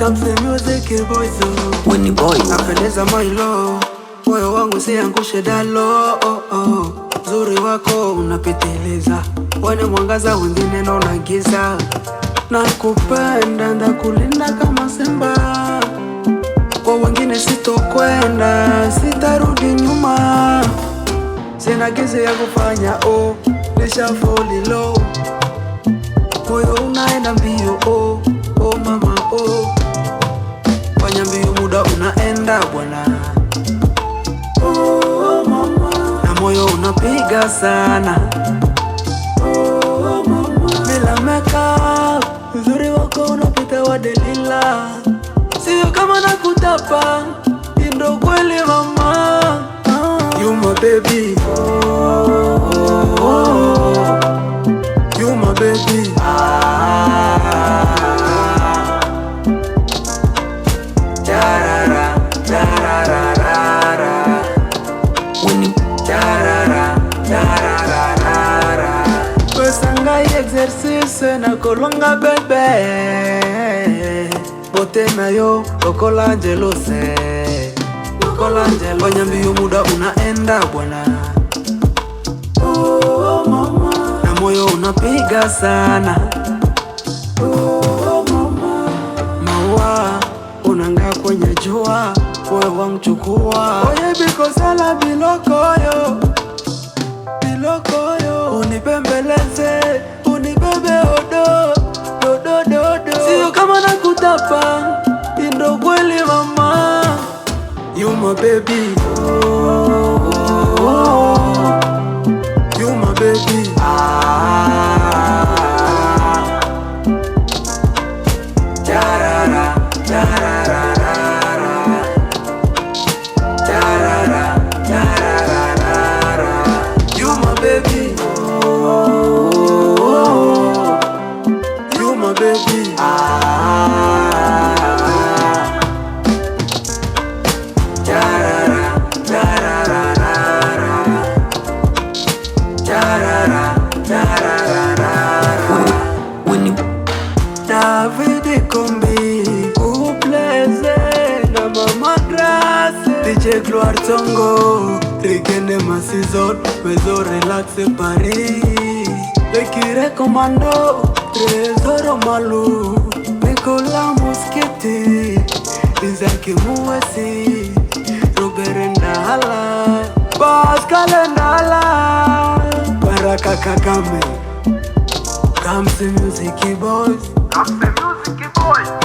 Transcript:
Kamse music boys, Winnie boy, napendeza mailo, moyo wangu siangushe dalo. Zuri wako unapitiliza, wane mwangaza wengine naona giza. Nakupenda ndakulinda kama simba, kwa wengine sitokwenda, sitarudi nyuma. Sina gizi ya kufanya nisha fall low. Moyo unaenda mbio mama fanya mbio muda unaenda bwana. Mama, na moyo unapiga sana. Bila makeup, uzuri wako unapita wa Delila. Sio kama nakutapa, ndo kweli mama. You my baby, you my baby. Pesanga exercice na kolonga bebe, bote na yo lokola angelose. Fanya mbio muda unaenda bwana. Mama, na moyo unapiga sana. Mama, maua unanga kwenye jua, moyo wangu chukua. Oye bikosala bilokoyo, unipembeleze, unibebe odo. Sio kama nakutapa, ndo kweli mama. You my baby, you my baby. You my baby, you my baby. David Kombi, upleze na mama Grace, DJ Gloire Tongo, Rigene Masizot, Mezo Relaxe Paris, Lekire Commando, Trésor Malou, Nicolas Moschetti, Isaac Mouassi, Robert Ndala, Pascal Ndala, Baraka Kagame. Kamse music boys, Kamse music boys.